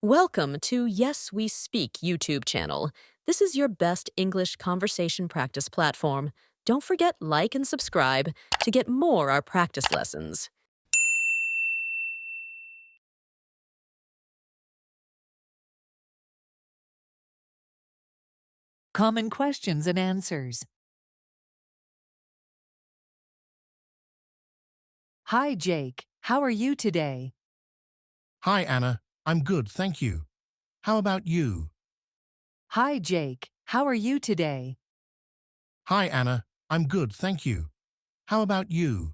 Welcome to Yes We Speak YouTube channel. This is your best English conversation practice platform. Don't forget like and subscribe to get more our practice lessons. Common questions and answers. Hi, Jake. How are you today? Hi, Anna. I'm good, thank you. How about you? Hi, Jake. How are you today? Hi, Anna. I'm good, thank you. How about you?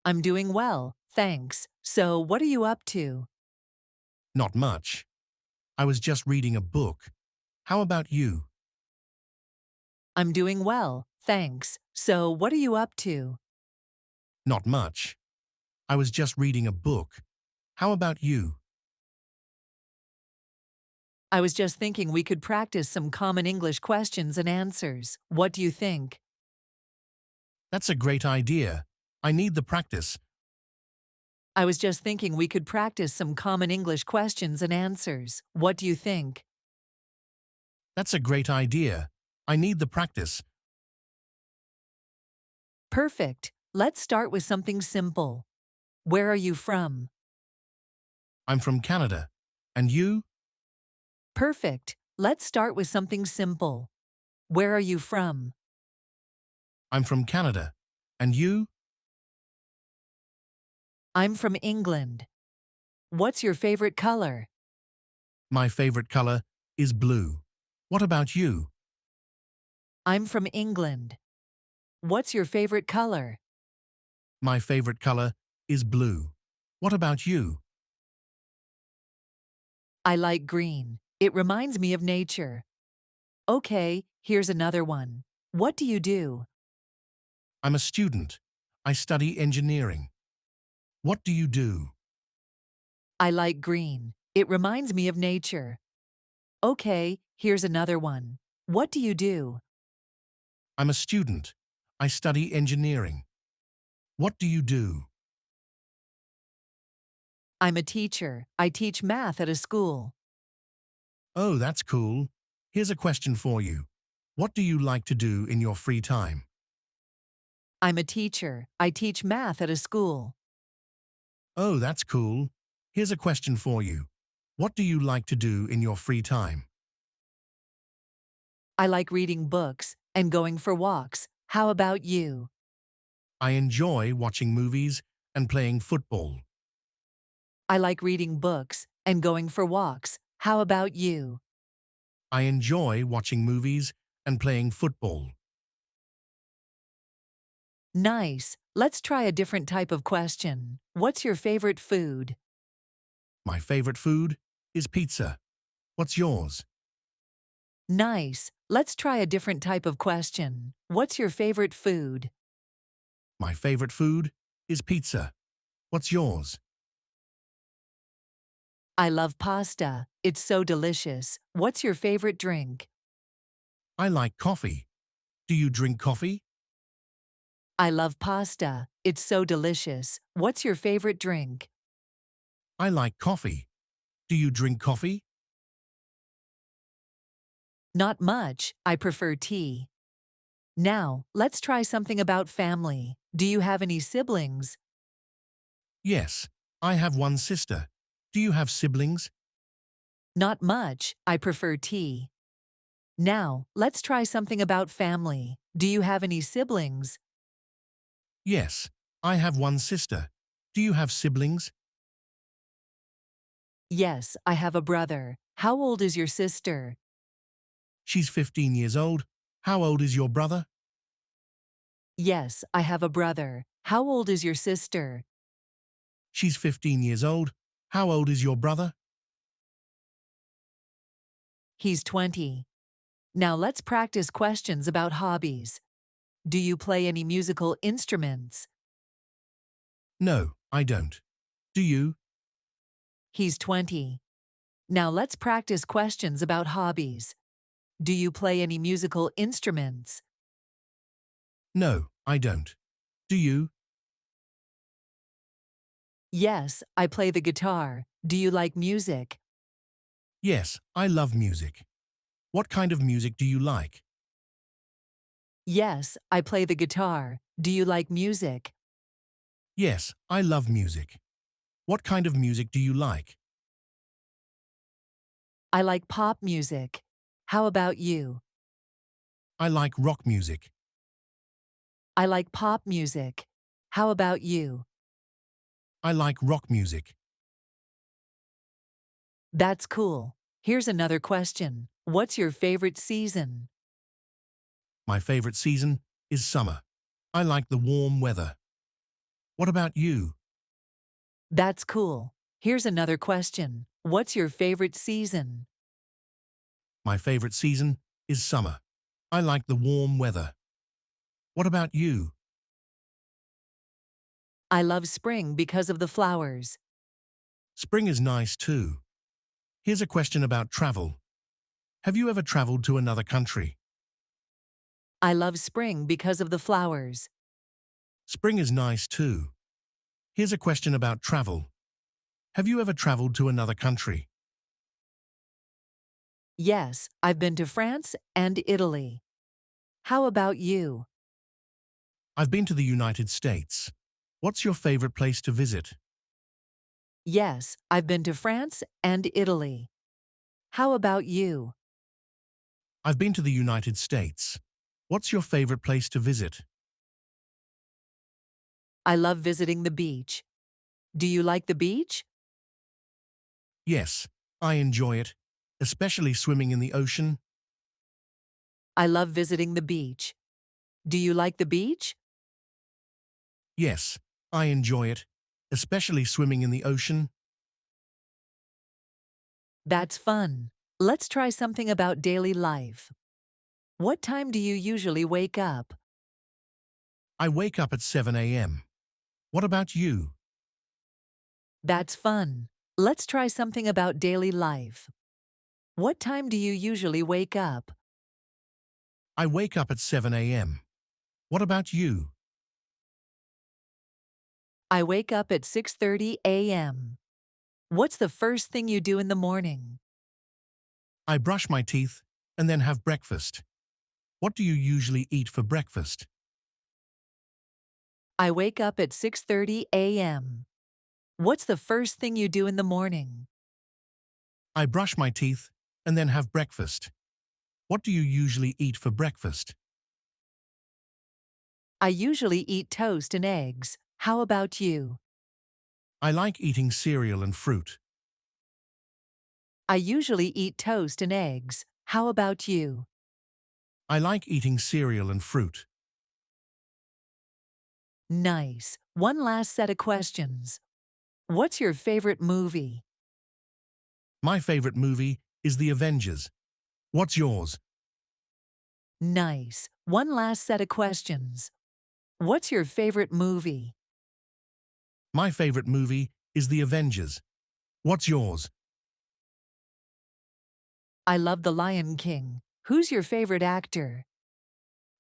I'm doing well, thanks. So, what are you up to? Not much. I was just reading a book. How about you? I'm doing well, thanks. So, what are you up to? Not much. I was just reading a book. How about you? I was just thinking we could practice some common English questions and answers. What do you think? That's a great idea. I need the practice. I was just thinking we could practice some common English questions and answers. What do you think? That's a great idea. I need the practice. Perfect. Let's start with something simple. Where are you from? I'm from Canada. And you? Perfect. Let's start with something simple. Where are you from? I'm from Canada. And you? I'm from England. What's your favorite color? My favorite color is blue. What about you? I'm from England. What's your favorite color? My favorite color is blue. What about you? I like green. It reminds me of nature. Okay, here's another one. What do you do? I'm a student. I study engineering. What do you do? I like green. It reminds me of nature. Okay, here's another one. What do you do? I'm a student. I study engineering. What do you do? I'm a teacher. I teach math at a school. Oh, that's cool. Here's a question for you. What do you like to do in your free time? I'm a teacher. I teach math at a school. Oh, that's cool. Here's a question for you. What do you like to do in your free time? I like reading books and going for walks. How about you? I enjoy watching movies and playing football. I like reading books and going for walks. How about you? I enjoy watching movies and playing football. Nice. Let's try a different type of question. What's your favorite food? My favorite food is pizza. What's yours? Nice. Let's try a different type of question. What's your favorite food? My favorite food is pizza. What's yours? I love pasta. It's so delicious. What's your favorite drink? I like coffee. Do you drink coffee? I love pasta. It's so delicious. What's your favorite drink? I like coffee. Do you drink coffee? Not much. I prefer tea. Now, let's try something about family. Do you have any siblings? Yes, I have one sister. Do you have siblings? Not much. I prefer tea. Now, let's try something about family. Do you have any siblings? Yes, I have one sister. Do you have siblings? Yes, I have a brother. How old is your sister? She's 15 years old. How old is your brother? Yes, I have a brother. How old is your sister? She's 15 years old. How old is your brother? He's 20. Now let's practice questions about hobbies. Do you play any musical instruments? No, I don't. Do you? He's 20. Now let's practice questions about hobbies. Do you play any musical instruments? No, I don't. Do you? Yes, I play the guitar. Do you like music? Yes, I love music. What kind of music do you like? Yes, I play the guitar. Do you like music? Yes, I love music. What kind of music do you like? I like pop music. How about you? I like rock music. I like pop music. How about you? I like rock music. That's cool. Here's another question. What's your favorite season? My favorite season is summer. I like the warm weather. What about you? That's cool. Here's another question. What's your favorite season? My favorite season is summer. I like the warm weather. What about you? I love spring because of the flowers. Spring is nice too. Here's a question about travel. Have you ever traveled to another country? I love spring because of the flowers. Spring is nice too. Here's a question about travel. Have you ever traveled to another country? Yes, I've been to France and Italy. How about you? I've been to the United States. What's your favorite place to visit? Yes, I've been to France and Italy. How about you? I've been to the United States. What's your favorite place to visit? I love visiting the beach. Do you like the beach? Yes, I enjoy it, especially swimming in the ocean. I love visiting the beach. Do you like the beach? Yes, I enjoy it, especially swimming in the ocean. That's fun. Let's try something about daily life. What time do you usually wake up? I wake up at 7 a.m. What about you? That's fun. Let's try something about daily life. What time do you usually wake up? I wake up at 7 a.m. What about you? I wake up at 6:30 a.m. What's the first thing you do in the morning? I brush my teeth and then have breakfast. What do you usually eat for breakfast? I wake up at 6:30 a.m. What's the first thing you do in the morning? I brush my teeth and then have breakfast. What do you usually eat for breakfast? I usually eat toast and eggs. How about you? I like eating cereal and fruit. I usually eat toast and eggs. How about you? I like eating cereal and fruit. Nice. One last set of questions. What's your favorite movie? My favorite movie is The Avengers. What's yours? Nice. One last set of questions. What's your favorite movie? My favorite movie is The Avengers. What's yours? I love The Lion King. Who's your favorite actor?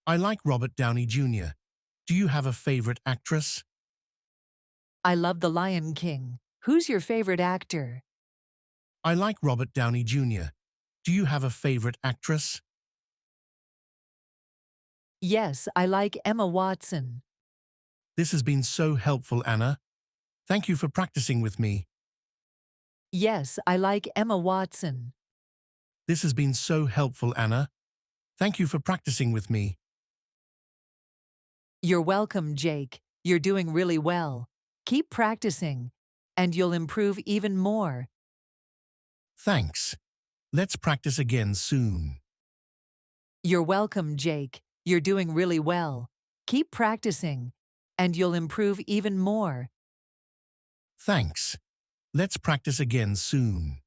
I like Robert Downey Jr. Do you have a favorite actress? I love The Lion King. Who's your favorite actor? I like Robert Downey Jr. Do you have a favorite actress? Yes, I like Emma Watson. This has been so helpful, Anna. Thank you for practicing with me. Yes, I like Emma Watson. This has been so helpful, Anna. Thank you for practicing with me. You're welcome, Jake. You're doing really well. Keep practicing, and you'll improve even more. Thanks. Let's practice again soon. You're welcome, Jake. You're doing really well. Keep practicing, and you'll improve even more. Thanks. Let's practice again soon.